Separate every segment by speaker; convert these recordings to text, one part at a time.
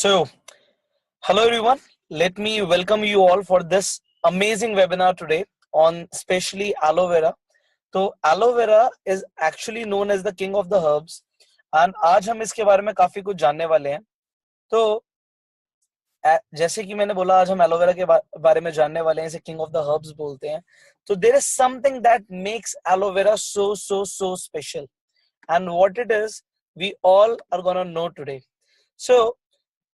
Speaker 1: So, hello everyone. Let me welcome you all for this amazing webinar today on specially aloe vera. तो aloe vera is actually known as the king of the herbs and आज हम इसके बारे में काफी कुछ जानने वाले हैं. तो जैसे कि मैंने बोला आज हम एलोवेरा के बारे में जानने वाले हैं, इसे किंग ऑफ द हर्ब्स बोलते हैं. तो there is something that makes aloe vera so special and what it is we all are gonna know today. So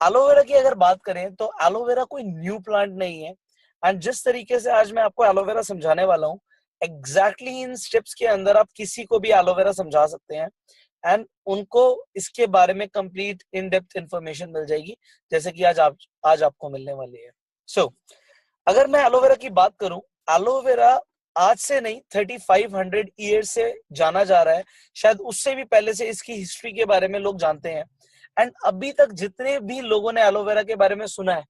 Speaker 1: aloe vera की अगर बात करें तो एलोवेरा कोई न्यू प्लांट नहीं है एंड जिस तरीके से आज मैं आपको एलोवेरा समझाने वाला हूँ एग्जैक्टली इन स्टेप्स के अंदर आप किसी को भी एलोवेरा समझा सकते हैं एंड उनको इसके बारे में कंप्लीट इन डेप्थ इंफॉर्मेशन मिल जाएगी जैसे कि आज आपको मिलने वाली है. सो अगर मैं एलोवेरा की बात करूं, एलोवेरा आज से नहीं 3500 ईयर से जाना जा रहा है, शायद उससे भी पहले से इसकी हिस्ट्री के बारे में लोग जानते हैं. एंड अभी तक जितने भी लोगों ने एलोवेरा के बारे में सुना है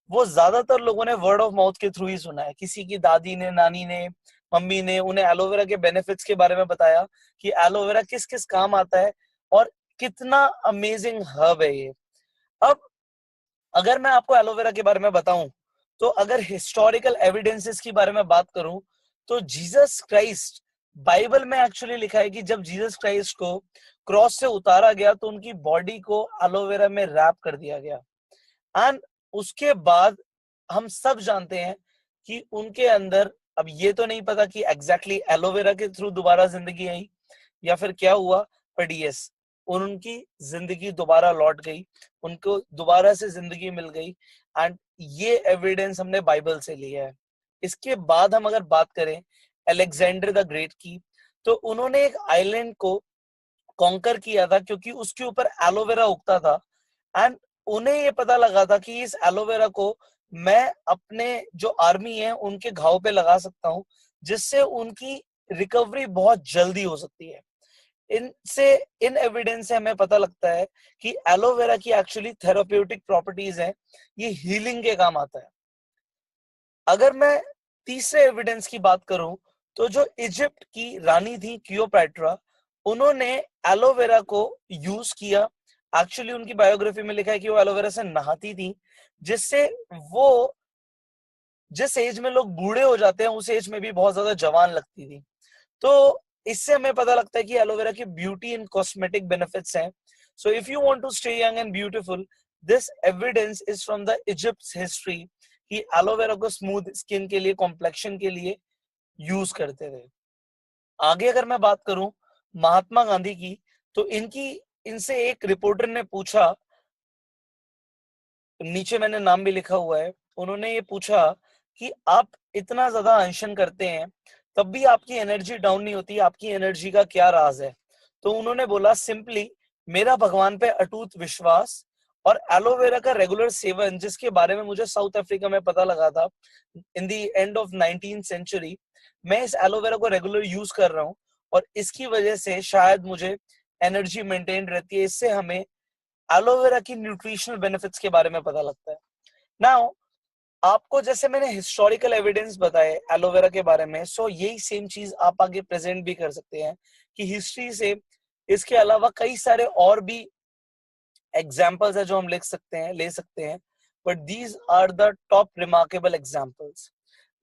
Speaker 1: वो ज्यादातर लोगों ने वर्ड ऑफ माउथ के थ्रू ही सुना है. किसी की दादी ने, नानी ने, मम्मी ने उन्हें एलोवेरा के बेनिफिट्स के बारे में बताया कि एलोवेरा किस किस काम आता है और कितना अमेजिंग हर्ब है ये. अब अगर मैं आपको एलोवेरा के बारे में बताऊं तो अगर हिस्टोरिकल एविडेंसेस की बारे में बात करूं तो जीसस क्राइस्ट, बाइबल में एक्चुअली लिखा है कि जब जीसस क्राइस्ट को क्रॉस से उतारा गया तो उनकी बॉडी को एलोवेरा में रैप कर दिया गया एंड उसके बाद हम सब जानते हैं कि उनके अंदर, अब ये तो नहीं पता कि एग्जैक्टली एलोवेरा के थ्रू दोबारा जिंदगी आई या फिर क्या हुआ, बट यस उनकी जिंदगी दोबारा लौट गई, उनको दोबारा से जिंदगी मिल गई एंड ये एविडेंस हमने बाइबल से लिया है. इसके बाद हम अगर बात करें अलेक्जेंडर द ग्रेट की, तो उन्होंने एक आइलैंड को कॉन्कर किया था क्योंकि उसके ऊपर एलोवेरा उगता था एंड उन्हें ये पता लगा था कि इस एलोवेरा को मैं अपने जो आर्मी है उनके घाव पे लगा सकता हूँ जिससे उनकी रिकवरी बहुत जल्दी हो सकती है. इन एविडेंस से हमें पता लगता है कि एलोवेरा की एक्चुअली थेराप्यूटिक प्रॉपर्टीज हैं, ये हीलिंग के काम आता है. अगर मैं तीसरे एविडेंस की बात करूं तो जो इजिप्ट की रानी थी क्लियोपैट्रा, उन्होंने एलोवेरा को यूज किया. एक्चुअली उनकी बायोग्राफी में लिखा है कि वो एलोवेरा से नहाती थी जिससे वो जिस एज में लोग बूढ़े हो जाते हैं उस एज में भी बहुत ज्यादा जवान लगती थी. तो इससे हमें पता लगता है कि एलोवेरा की ब्यूटी एंड कॉस्मेटिक बेनिफिट्स हैं. So if you want to stay young and beautiful, this evidence is from the Egypt's history कि एलोवेरा को स्मूथ स्किन के लिए, कॉम्प्लेक्शन के लिए यूज करते थे. आगे अगर मैं बात करूं महात्मा गांधी की, तो इनसे एक रिपोर्टर ने पूछा, नीचे मैंने नाम भी लिखा हुआ है, उन्होंने ये पूछा कि आप इतना ज्यादा अनशन करते हैं तब भी आपकी एनर्जी डाउन नहीं होती, आपकी एनर्जी का क्या राज है. तो उन्होंने बोला सिंपली मेरा भगवान पे अटूट विश्वास और एलोवेरा का रेगुलर सेवन, जिसके बारे में मुझे साउथ अफ्रीका में पता लगा था in the end of 19th century. मैं इस एलोवेरा को रेगुलर यूज कर रहा हूँ और इसकी वजह से शायद मुझे एनर्जी मेंटेन रहती है. इससे हमें एलोवेरा की न्यूट्रिशनल बेनिफिट्स के बारे में पता लगता है. नाउ आपको जैसे मैंने हिस्टोरिकल एविडेंस बताए एलोवेरा के बारे में, सो यही सेम चीज आप आगे प्रेजेंट भी कर सकते हैं कि हिस्ट्री से इसके अलावा कई सारे और भी एग्जाम्पल्स है जो हम ले सकते हैं, but these are the top remarkable examples.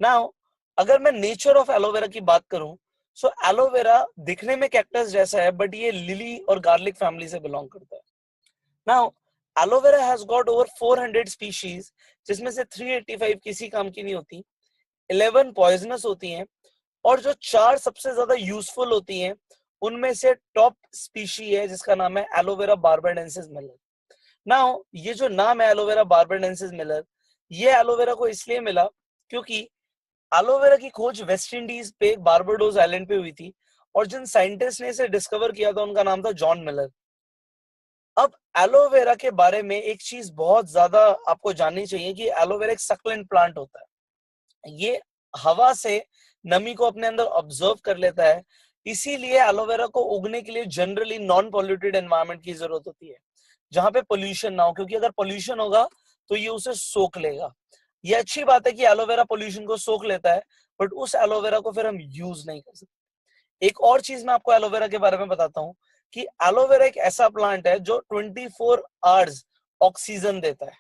Speaker 1: Now अगर मैं नेचर ऑफ एलोवेरा की बात करूं, सो एलोवेरा दिखने में कैक्टस जैसा है बट ये लिली और गार्लिक फैमिली से बिलोंग करता है. Now aloe vera has got over 400 species जिसमें से 385 किसी काम की नहीं होती, 11 पॉइजनस होती हैं और जो 4 सबसे ज्यादा यूजफुल होती हैं उनमें से टॉप स्पीशी है जिसका नाम है एलोवेरा बार्बाडेंसिस मिलर. नाउ ये जो नाम है एलोवेरा बार्बाडेंसिस मिलर, ये एलोवेरा को इसलिए मिला क्योंकि एलोवेरा की खोज वेस्ट इंडीज पे बारबाडोस आइलैंड पे हुई थी और जिन साइंटिस्ट ने इसे डिस्कवर किया था उनका नाम था जॉन मिलर. अब एलोवेरा के बारे में एक चीज बहुत ज्यादा आपको जाननी चाहिए कि एलोवेरा एक सक्लेंट प्लांट होता है. ये हवा से नमी को अपने अंदर ऑब्जर्व कर लेता है, इसीलिए एलोवेरा को उगने के लिए जनरली नॉन पॉल्यूटेड एनवायरनमेंट की जरूरत होती है जहां पे पोल्यूशन ना हो, क्योंकि अगर पोल्यूशन होगा तो ये उसे सोख लेगा. ये अच्छी बात है कि एलोवेरा पोल्यूशन को सोख लेता है बट उस एलोवेरा को फिर हम यूज नहीं कर सकते. एक और चीज मैं आपको एलोवेरा के बारे में बताता हूँ कि एलोवेरा एक ऐसा प्लांट है जो 24 आवर्स ऑक्सीजन देता है,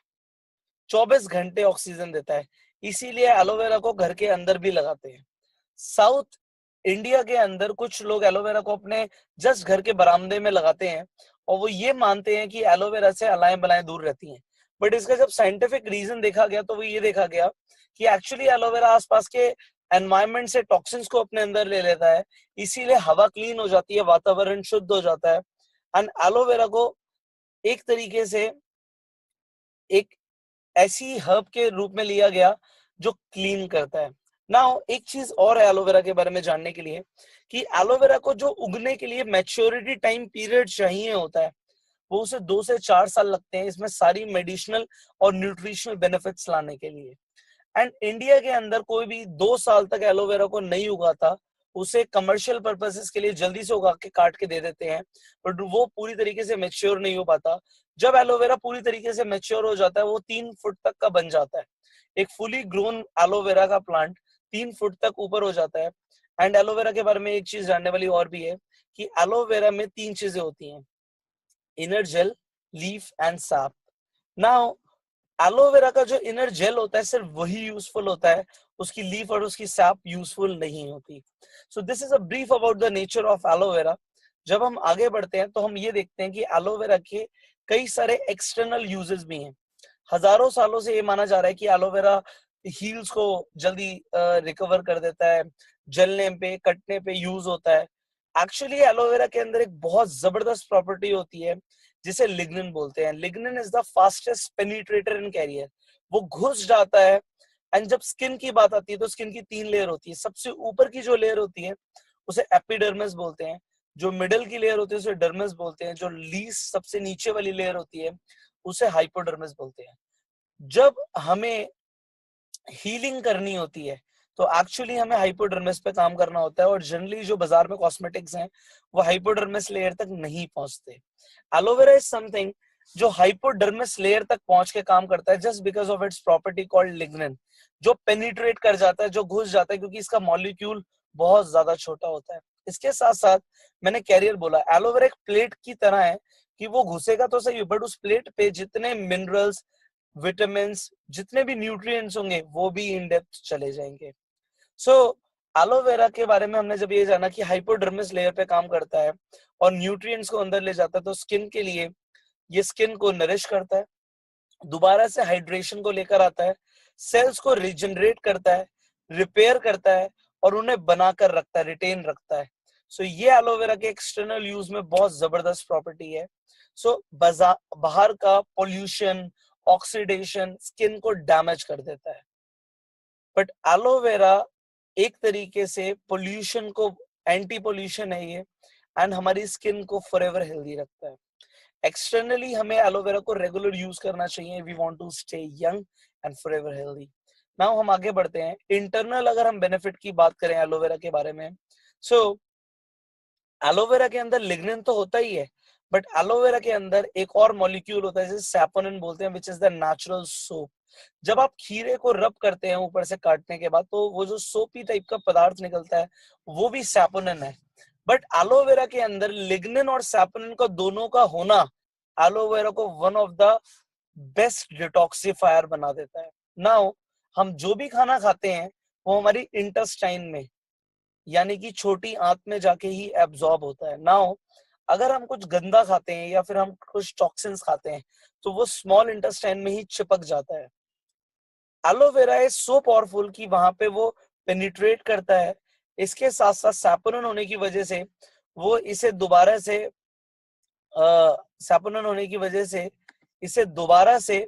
Speaker 1: 24 घंटे ऑक्सीजन देता है, इसीलिए एलोवेरा को घर के अंदर भी लगाते हैं। साउथ इंडिया के अंदर कुछ लोग एलोवेरा को अपने जस्ट घर के बरामदे में लगाते हैं और वो ये मानते हैं कि एलोवेरा से अलाएं बलाएं दूर रहती हैं। बट इसका जब साइंटिफिक रीजन देखा गया तो वो ये देखा गया कि एक्चुअली एलोवेरा आसपास के एनवायरमेंट से टॉक्सिन्स को अपने अंदर ले लेता है, इसीलिए हवा क्लीन हो जाती है, वातावरण शुद्ध हो जाता है। एंड एलोवेरा को एक तरीके से एक ऐसी हर्ब के रूप में लिया गया जो क्लीन करता है। नाउ एक चीज और है एलोवेरा के बारे में जानने के लिए कि एलोवेरा को जो उगने के लिए मैच्योरिटी टाइम पीरियड चाहिए होता है वो उसे 2 से 4 साल लगते हैं इसमें सारी मेडिसिनल और न्यूट्रिशनल बेनिफिट्स लाने के लिए। एंड इंडिया के अंदर कोई भी 2 साल तक एलोवेरा को नहीं उगाता, उसे कमर्शियल पर्पसेस के लिए जल्दी से उगा के काट के दे देते हैं, बट वो पूरी तरीके से मेच्योर नहीं हो पाता। जब एलोवेरा पूरी तरीके से मेच्योर हो जाता है वो 3 फुट तक का बन जाता है। एक फुली ग्रोन एलोवेरा का प्लांट 3 फुट तक ऊपर हो जाता है। एंड एलोवेरा के बारे में एक चीज जानने वाली और भी है कि एलोवेरा में 3 चीजें होती हैं, inner gel, leaf and sap. Now aloe vera का जो इनर जेल होता है सिर्फ वही यूजफुल होता है, उसकी लीफ और उसकी सैप यूजफुल नहीं होती। So this is a brief about the nature of aloe vera. जब हम आगे बढ़ते हैं तो हम ये देखते हैं कि एलोवेरा के कई सारे एक्सटर्नल यूजेस भी हैं। हजारों सालों से ये माना जा रहा है कि एलोवेरा हील्स को जल्दी रिकवर कर देता है, जलने पे कटने पे यूज होता है। एक्चुअली एलोवेरा के अंदर एक बहुत जबरदस्त प्रॉपर्टी होती है जिसे लिग्निन बोलते हैं। Lignin is the fastest penetrator in carrier, वो घुस जाता है। एंड जब स्किन की बात आती है तो स्किन की 3 लेयर होती है। सबसे ऊपर की जो लेयर होती है उसे एपिडर्मिस बोलते हैं, जो मिडल की लेयर होती है उसे डर्मिस बोलते हैं, जो लीस्ट सबसे नीचे वाली लेयर होती है उसे हाइपोडर्मिस बोलते हैं। जब हमें हीलिंग करनी होती है तो एक्चुअली हमें हाइपोडर्मिस पे काम करना होता है, और जनरली जो बाजार में कॉस्मेटिक्स हैं वो हाइपोडर्मिस लेयर तक नहीं पहुंचते। एलोवेरा इज समथिंग जो हाइपोडर्मिस लेयर तक पहुंच के काम करता है just because of its property called lignin, जो पेनिट्रेट कर जाता है, जो घुस जाता है, क्योंकि इसका मॉलिक्यूल बहुत ज्यादा छोटा होता है। इसके साथ साथ मैंने कैरियर बोला, एलोवेरा एक प्लेट की तरह है कि वो घुसेगा तो सही बट उस प्लेट पे जितने मिनरल्स, विटामिन, जितने भी न्यूट्रिएंट्स होंगे वो भी इन डेप्थ चले जाएंगे। सो एलोवेरा के बारे में हमने जब ये जाना कि हाइपोडर्मिस लेयर पे काम करता है और न्यूट्रिएंट्स को अंदर ले जाता है, तो स्किन के लिए ये स्किन को नरिश करता है, दोबारा से हाइड्रेशन को लेकर आता है, सेल्स को रिजनरेट करता है, रिपेयर करता है और उन्हें बनाकर रखता है, रिटेन रखता है। सो ये एलोवेरा के एक्सटर्नल यूज में बहुत जबरदस्त प्रॉपर्टी है। सो बाहर का पोल्यूशन, ऑक्सीडेशन स्किन को डैमेज कर देता है, बट एलोवेरा एक तरीके से पोल्यूशन को, एंटी पोल्यूशन है ये, एंड हमारी स्किन को फॉरएवर हेल्दी रखता है। एक्सटर्नली हमें एलोवेरा को रेगुलर यूज करना चाहिए, we want to stay young and forever healthy. Now हम आगे बढ़ते हैं। इंटरनल अगर हम बेनिफिट की बात करें एलोवेरा के बारे में, सो एलोवेरा के अंदर लिग्निन तो होता ही है, बट एलोवेरा के अंदर एक और मॉलिक्यूल होता है जिसे सैपोनिन बोलते हैं, which is the natural soap. जब आप खीरे को रब करते हैं ऊपर से काटने के बाद तो वो जो सोपी टाइप का पदार्थ निकलता है वो भी सैपोनिन है। बट एलोवेरा के अंदर लिग्निन और सैपोनिन का दोनों का होना एलोवेरा को one of the best detoxifier बना देता है। नाउ हम जो भी खाना खाते हैं वो हमारी इंटेस्टाइन में, यानी कि छोटी आंत में जाके ही एब्जॉर्ब होता है। नाउ अगर हम कुछ गंदा खाते हैं या फिर हम कुछ टॉक्सिन्स खाते हैं तो वो स्मॉल इंटेस्टाइन में ही चिपक जाता है। एलोवेरा इज सो पावरफुल कि वहां पे वो पेनिट्रेट करता है। इसके साथ साथ सैपोनिन होने की वजह से वो इसे दोबारा से सैपोनिन होने की वजह से इसे दोबारा से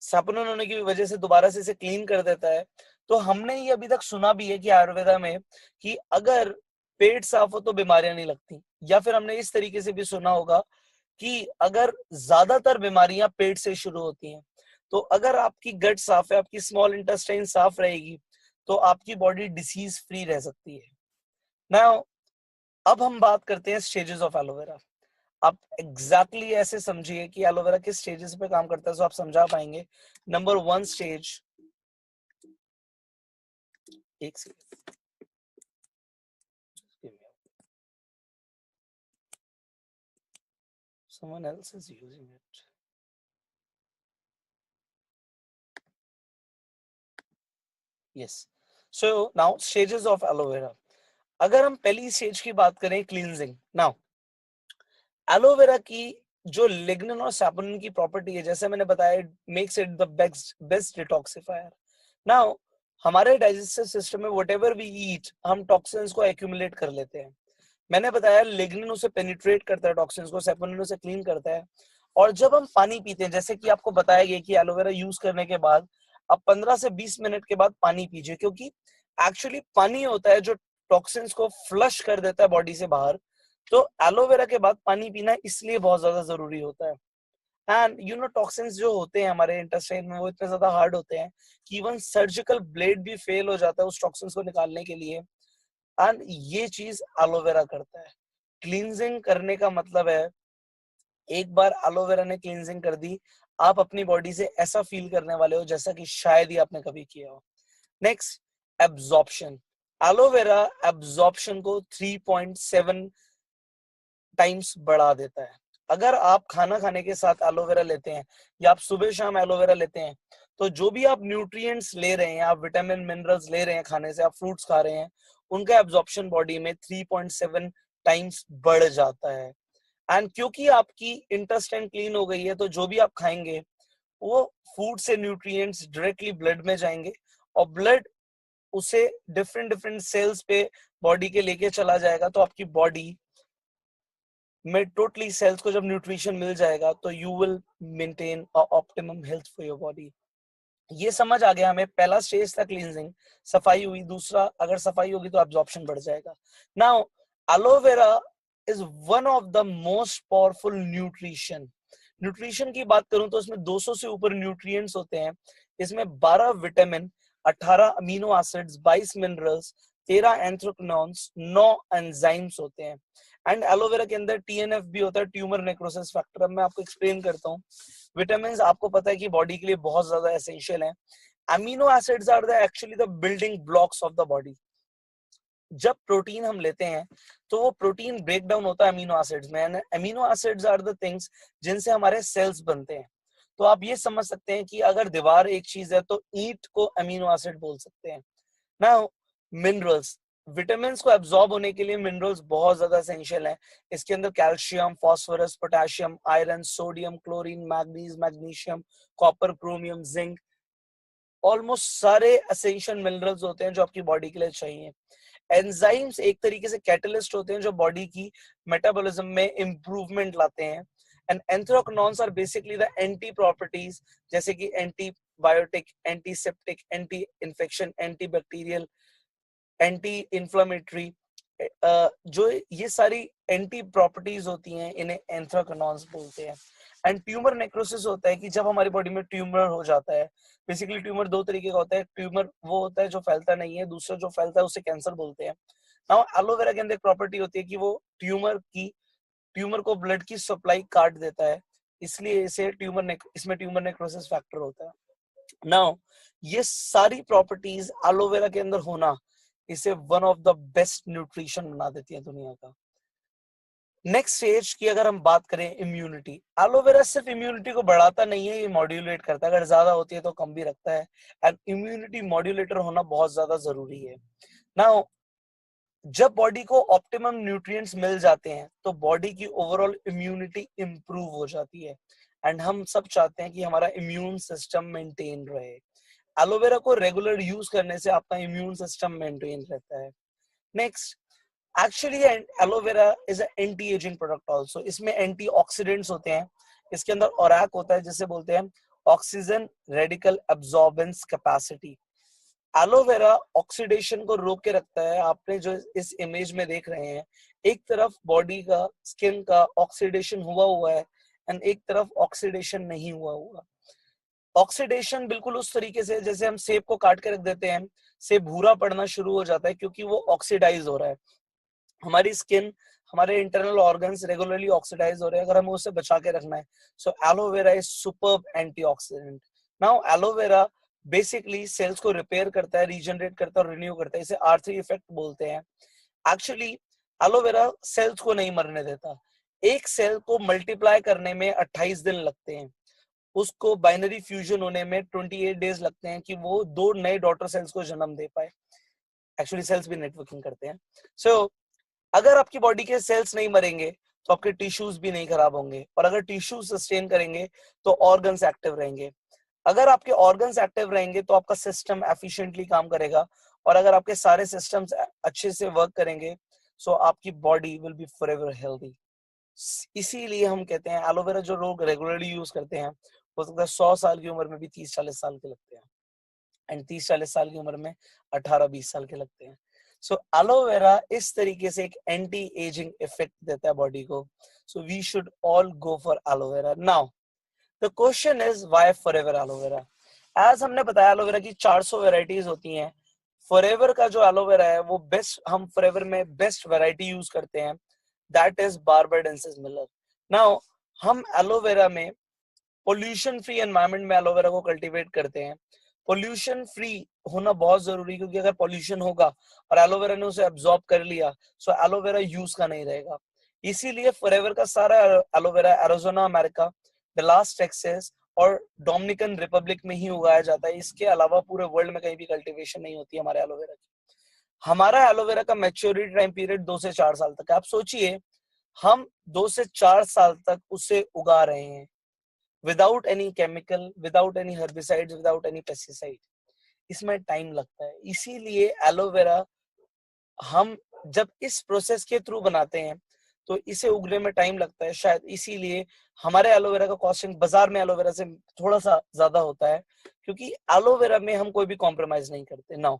Speaker 1: सैपोनिन होने की वजह से दोबारा से इसे क्लीन कर देता है। तो हमने ये अभी तक सुना भी है कि आयुर्वेदा में कि अगर पेट साफ हो तो बीमारियां नहीं लगती, या फिर हमने इस तरीके से भी सुना होगा कि अगर ज्यादातर बीमारियां पेट से शुरू होती हैं, तो अगर आपकी गट साफ है, आपकी स्मॉल इंटेस्टाइन साफ रहेगी तो आपकी बॉडी डिसीज फ्री रह सकती है। नाउ अब हम बात करते हैं स्टेजेस ऑफ एलोवेरा। आप एग्जैक्टली exactly ऐसे समझिए कि एलोवेरा किस स्टेजेस पे काम करता है तो आप समझा पाएंगे। नंबर 1 स्टेज, एक second, Someone else is using it. Yes. So now stages of aloe vera. अगर हम पहली स्टेज की बात करें क्लींजिंग, नाउ एलोवेरा की जो लिग्निन और सैपोनिन की प्रॉपर्टी है, जैसे मैंने बताया, makes it the best detoxifier. Now हमारे डाइजेस्टिव सिस्टम में व्हाटएवर वी ईट, हम टॉक्सिन्स को एक्यूमुलेट कर लेते हैं. मैंने बताया लिग्निन उसे पेनिट्रेट करता है, टॉक्सिन्स को, सैपोनिन उसे क्लीन करता है. और जब हम पानी पीते हैं, जैसे कि आपको बताया गया कि एलोवेरा यूज करने के बाद आप 15 से 20 मिनट के बाद पानी पीजिए, क्योंकि एक्चुअली पानी होता है जो टॉक्सिन्स को फ्लश कर देता है बॉडी से बाहर. तो एलोवेरा के बाद पानी पीना इसलिए बहुत ज्यादा जरूरी होता है. एंड यू नो टॉक्सिन्स जो होते हैं हमारे इंटेस्टाइन में, वो इतने ज्यादा हार्ड होते हैं कि इवन सर्जिकल ब्लेड भी फेल हो जाता है उस टॉक्सिन्स को निकालने के लिए. एंड ये चीज एलोवेरा करता है. क्लींजिंग करने का मतलब है, एक बार एलोवेरा ने क्लींजिंग कर दी, आप अपनी बॉडी से ऐसा फील करने वाले हो जैसा कि शायद ही आपने कभी किया हो. Next, absorption. एलोवेरा एब्जॉर्प्शन को 3.7 टाइम्स बढ़ा देता है. अगर आप खाना खाने के साथ एलोवेरा लेते हैं या आप सुबह शाम एलोवेरा लेते हैं, तो जो भी आप न्यूट्रिएंट्स ले रहे हैं, आप विटामिन मिनरल्स ले रहे हैं खाने से, आप फ्रूट्स खा रहे हैं, उनका एब्जॉर्प्शन बॉडी में 3.7 टाइम्स बढ़ जाता है. एंड क्योंकि आपकी इंटेस्टाइन क्लीन हो गई है, तो जो भी आप खाएंगे वो फूड से न्यूट्रिएंट्स डायरेक्टली ब्लड में जाएंगे, और ब्लड उसे डिफरेंट डिफरेंट सेल्स पे बॉडी के लेके चला जाएगा. तो आपकी बॉडी में टोटली सेल्स को जब न्यूट्रिशन मिल जाएगा, तो you will maintain optimum health for your body. ये समझ आ गया हमें. पहला स्टेज था क्लींजिंग, सफाई हुई. दूसरा, अगर सफाई होगी तो एब्जॉर्प्शन बढ़ जाएगा. Now aloe vera is one of the most powerful nutrition की बात करूं तो इसमें 200 से ऊपर न्यूट्रिएंट्स होते हैं. इसमें 12 vitamin, 18 amino acids, 22 minerals, 13 anthraquinones, 9 enzymes होते हैं. एंड एलोवेरा के अंदर टीएनएफ भी होता है, ट्यूमर नेक्रोसिस फैक्टर. अब मैं आपको एक्सप्लेन करता हूँ. विटामिन आपको पता है कि बॉडी के लिए बहुत ज्यादा एसेंशियल है. Amino acids are the actually the building blocks of the body. जब प्रोटीन हम लेते हैं तो वो प्रोटीन ब्रेक डाउन होता है अमीनो एसिड्स में. Amino acids are the things जिनसे हमारे सेल्स बनते हैं. तो आप ये समझ सकते हैं कि अगर दीवार एक चीज है तो ईंट को अमीनो एसिड बोल सकते हैं. नाउ मिनरल्स, विटामिन को एब्जॉर्ब होने के लिए मिनरल्स बहुत ज्यादा एसेंशियल है. इसके अंदर calcium, phosphorus, potassium, iron, sodium, chlorine, manganese, magnesium, copper, chromium, zinc, almost सारे एसेंशियल मिनरल्स होते हैं जो आपकी बॉडी के लिए चाहिए. एंजाइम्स एक तरीके से कैटलिस्ट होते हैं जो बॉडी की मेटाबॉलिज्म में इंप्रूवमेंट लाते हैं. And anthraquinones are basically the anti properties, जैसे कि antibiotic, antiseptic, anti infection, anti bacterial, anti inflammatory. जो ये सारी एंटी प्रॉपर्टीज होती हैं, इन्हें एंथ्राक्विनोन्स बोलते हैं. एंड ट्यूमर नेक्रोसिस होता है कि जब हमारी बॉडी में ट्यूमर हो जाता है. बेसिकली ट्यूमर दो तरीके का होता है. ट्यूमर वो होता है जो फैलता नहीं है, दूसरा जो फैलता है उसे कैंसर बोलते हैं. नाउ एलोवेरा के अंदर एक प्रॉपर्टी होती है कि वो ट्यूमर को ब्लड की सप्लाई काट देता है, इसलिए इसमें ट्यूमर नेक्रोसिस फैक्टर होता है. नाउ ये सारी प्रॉपर्टीज एलोवेरा के अंदर होना इसे one of the best nutrition बना देती है दुनिया का. नेक्स्ट स्टेज की अगर हम बात करें, इम्यूनिटी. एलोवेरा सिर्फ इम्यूनिटी को बढ़ाता नहीं है, ये मॉड्यूलेट करता है. अगर ज्यादा होती है तो कम भी रखता है. एंड इम्यूनिटी मॉड्यूलेटर होना बहुत ज्यादा जरूरी है. नाउ जब बॉडी को ऑप्टिमम न्यूट्रिएंट्स मिल जाते हैं तो बॉडी की ओवरऑल इम्यूनिटी इंप्रूव हो जाती है. एंड हम सब चाहते हैं कि हमारा इम्यून सिस्टम मेंटेन रहे. एलोवेरा को रेगुलर यूज करने से आपका इम्यून सिस्टम मेंटेन रहता है. Next, actually aloe vera is anti ageing product also. इसमें एंटीऑक्सीडेंट्स होते हैं. इसके अंदर ओरैक होता है जिसे बोलते हैं oxygen radical absorbance capacity. Aloe vera oxidation को रोक के रखता है. आपने जो इस इमेज में देख रहे हैं, एक तरफ बॉडी का, स्किन का ऑक्सीडेशन हुआ है एंड एक तरफ ऑक्सीडेशन नहीं हुआ. ऑक्सीडेशन बिल्कुल उस तरीके से जैसे हम सेब को काट के रख देते हैं, सेब भूरा पड़ना शुरू हो जाता है क्योंकि वो ऑक्सीडाइज हो रहा है. हमारी स्किन, हमारे इंटरनल ऑर्गन्स रेगुलरली ऑक्सीडाइज हो रहे हैं, अगर हमें उससे बचा के रखना है. So aloe vera is superb antioxidant. Now aloe vera basically cells को रिपेयर करता है, रीजनरेट करता है और रिन्यू करता है. इसे R3 इफेक्ट बोलते हैं. एक्चुअली एलोवेरा सेल्स को नहीं मरने देता. एक सेल को मल्टीप्लाई करने में 28 दिन लगते हैं, उसको बाइनरी फ्यूजन होने में 28 डेज लगते हैं कि वो 2 नए डॉटर सेल्स को जन्म दे पाए। एक्चुअली सेल्स भी नेटवर्किंग करते हैं। सो अगर आपकी बॉडी के सेल्स नहीं मरेंगे तो आपके टिश्यूज भी नहीं खराब होंगे, और अगर टिश्यू सस्टेन करेंगे तो ऑर्गन्स एक्टिव रहेंगे। अगर आपके ऑर्गन्स एक्टिव रहेंगे तो आपका सिस्टम एफिशिएंटली काम करेगा, और अगर आपके सारे सिस्टम्स अच्छे से वर्क करेंगे सो आपकी body will be forever healthy. इसीलिए हम कहते हैं एलोवेरा जो लोग रेगुलरली यूज करते हैं हो सकता है 100 साल की उम्र में भी 30-40 साल के लगते हैं, एंड 30-40 साल की उम्र में 18-20 साल के लगते हैं। सो एलोवेरा इस तरीके से एक एंटी एजिंग इफेक्ट देता है बॉडी को। So we should all go for aloe vera. Now the question is why Forever aloe vera. As हमने बताया एलोवेरा की 400 वेराइटीज होती हैं। फॉरएवर का जो एलोवेरा है वो बेस्ट, हम फॉरएवर में बेस्ट वैरायटी यूज करते हैं, that is barbadensis Miller. Now हम एलोवेरा में पोल्यूशन फ्री एनवायरनमेंट में एलोवेरा को कल्टीवेट करते हैं। पोल्यूशन फ्री होना बहुत जरूरी है, क्योंकि अगर पोल्यूशन होगा और एलोवेरा ने उसे एब्जॉर्ब कर लिया सो एलोवेरा यूज का नहीं रहेगा। इसीलिए फॉरएवर का सारा aloe vera Arizona America, Dallas Texas और डोमिनिकन रिपब्लिक में ही उगाया जाता है। इसके अलावा पूरे वर्ल्ड में कहीं भी कल्टीवेशन नहीं होती हमारे एलोवेरा की। हमारा एलोवेरा का मैच्योरिटी टाइम पीरियड 2 से 4 साल तक है। आप सोचिए हम 2 से 4 साल तक उसे उगा रहे हैं without any chemical, without any herbicides, without any pesticide. इसमें टाइम लगता है। इसीलिए एलोवेरा हम जब इस प्रोसेस के थ्रू बनाते हैं तो इसे उगने में टाइम लगता है। शायद इसीलिए हमारे एलोवेरा का कॉस्टिंग बाजार में एलोवेरा से थोड़ा सा ज्यादा होता है, क्योंकि एलोवेरा में हम कोई भी कॉम्प्रोमाइज नहीं करते। Now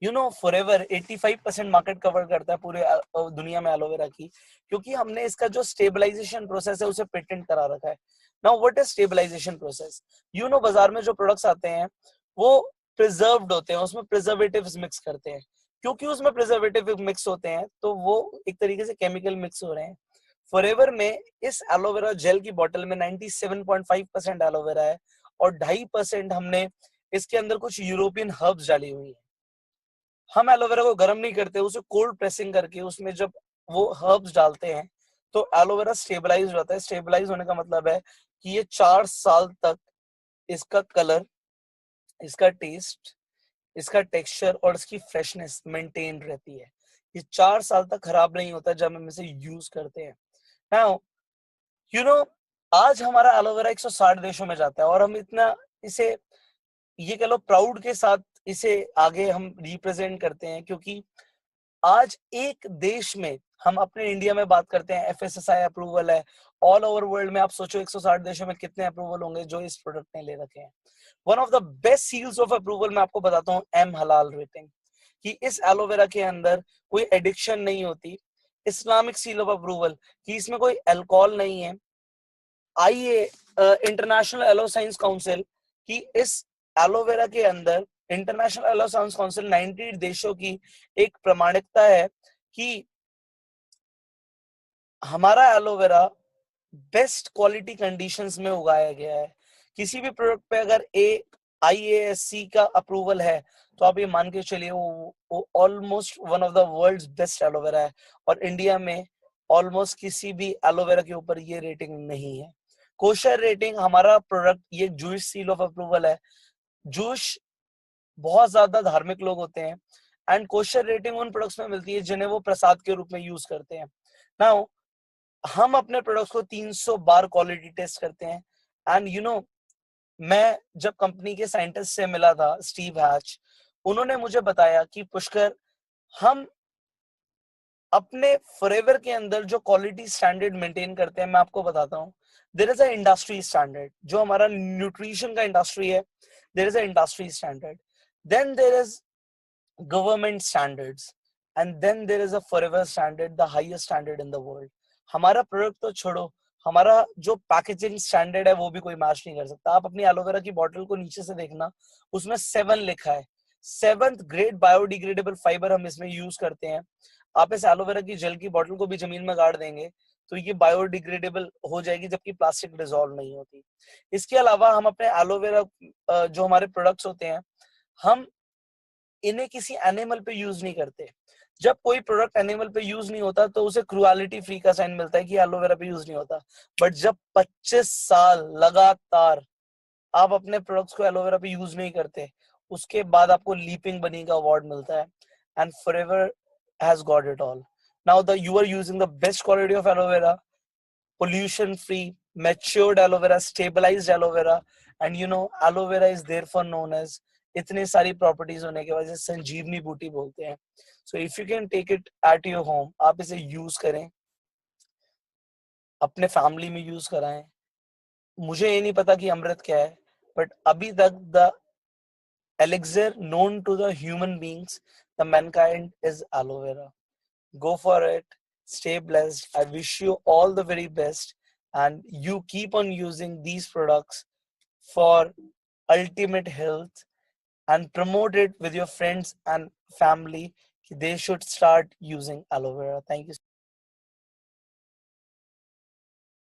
Speaker 1: you know forever 85% market cover करता है पूरे दुनिया में एलोवेरा की, क्योंकि हमने इसका जो स्टेबलाइजेशन प्रोसेस है उसे पेटेंट करा रखा है। Now what is stabilization process? You know बाजार में जो प्रोडक्ट्स आते हैं वो प्रिजर्व्ड होते हैं, उसमें प्रिजर्वेटिव्स मिक्स करते हैं। क्योंकि उसमें प्रिजर्वेटिव मिक्स होते हैं तो वो एक तरीके से केमिकल मिक्स हो रहे हैं। फॉरएवर में इस एलोवेरा जेल की बोतल में 97.5% एलोवेरा है, और 2.5% हमने इसके अंदर कुछ यूरोपियन हर्ब्स डाली हुई है। हम एलोवेरा को गर्म नहीं करते, उसे कोल्ड प्रेसिंग करके उसमें जब वो हर्ब्स डालते हैं तो एलोवेरा स्टेबलाइज होता है। स्टेबलाइज होने का मतलब है कि ये 4 साल तक इसका कलर, इसका टेस्ट, इसका टेक्सचर और इसकी फ्रेशनेस मेंटेन रहती है। ये 4 साल तक खराब नहीं होता जब हम इसे यूज करते हैं। नाउ यू नो आज हमारा एलोवेरा 160 देशों में जाता है, और हम इतना इसे ये कह लो प्राउड के साथ इसे आगे हम रिप्रेजेंट करते हैं, क्योंकि आज एक देश में हम अपने इंडिया में बात करते हैं एफएसएसआई अप्रूवल है। ऑल ओवर वर्ल्ड में आप सोचो 160 देशों में कितने अप्रूवल होंगे जो इस प्रोडक्ट ने ले रखे हैं। One of the best seals of approval मैं आपको बताता हूँ, एम हलाल रेटिंग, कि इस एलोवेरा के अंदर कोई एडिक्शन नहीं होती। इस्लामिक सील ऑफ अप्रूवल कि इसमें कोई अल्कोहल नहीं है। आइए इंटरनेशनल एलो साइंस काउंसिल की इस एलोवेरा के अंदर, इंटरनेशनल एलो साइंस काउंसिल 90 देशों की एक प्रमाणिकता है कि हमारा एलोवेरा बेस्ट क्वालिटी कंडीशंस में उगाया गया है। किसी भी प्रोडक्ट पे अगर IASC का अप्रूवल है तो आप ये मान के चलिए वो almost one of the world's best aloe vera है, और इंडिया में ऑलमोस्ट किसी भी एलोवेरा के ऊपर ये रेटिंग नहीं है। कोशर रेटिंग हमारा प्रोडक्ट ये जूश सील ऑफ अप्रूवल है। जूश बहुत ज्यादा धार्मिक लोग होते हैं, एंड कोशर रेटिंग उन प्रोडक्ट्स में मिलती है जिन्हें वो प्रसाद के रूप में यूज करते हैं। नाउ हम अपने प्रोडक्ट्स को 300 बार क्वालिटी टेस्ट करते हैं। एंड यू नो मैं जब कंपनी के साइंटिस्ट से मिला था, स्टीव हैच, उन्होंने मुझे बताया कि पुष्कर हम अपने फॉरएवर के अंदर जो क्वालिटी स्टैंडर्ड मेंटेन करते हैं, मैं आपको बताता हूँ। There is a industry standard, जो हमारा न्यूट्रिशन का इंडस्ट्री है, there is a industry standard, then there is government standards, and then there is a Forever standard, the highest standard in the world. हमारा प्रोडक्ट तो छोड़ो, हमारा जो packaging standard है वो भी कोई मैच नहीं कर सकता। आप अपनी एलोवेरा की बोतल को नीचे से देखना, उसमें 7 लिखा है। 7th ग्रेड बायोडिग्रेडेबल फाइबर हम इसमें यूज करते हैं। आप इस एलोवेरा की जेल की बोतल को भी जमीन में गाड़ देंगे तो ये बायोडिग्रेडेबल हो जाएगी, जबकि प्लास्टिक डिसॉल्व नहीं होती। इसके अलावा हम अपने एलोवेरा जो हमारे प्रोडक्ट्स होते हैं, हम इन्हें किसी एनिमल पे यूज नहीं करते। जब कोई प्रोडक्ट एनिमल पे यूज नहीं होता तो उसे क्रुएलिटी फ्री का साइन मिलता है कि एलोवेरा पे यूज नहीं होता। बट जब 25 साल लगातार आप अपने प्रोडक्ट्स को एलोवेरा पे यूज नहीं करते, उसके बाद आपको लीपिंग बनी का अवार्ड मिलता है, and Forever has got it all. Now the you are using the best quality of aloe vera, pollution free, matured aloe vera, stabilized aloe vera, and you know aloe vera is therefore known as, इतनी सारी properties होने के वजह से संजीवनी बूटी बोलते हैं। So if you can take it at your home, आप इसे यूज करें, अपने फैमिली में यूज कराएं। मुझे ये नहीं पता कि अमृत क्या है, बट अभी तक the elixir known to the human beings, the mankind, is aloe vera. Go for it. Stay blessed. I wish you all the very best. And you keep on using these products for ultimate health, and promote it with your friends and family. They should start using aloe vera. Thank you.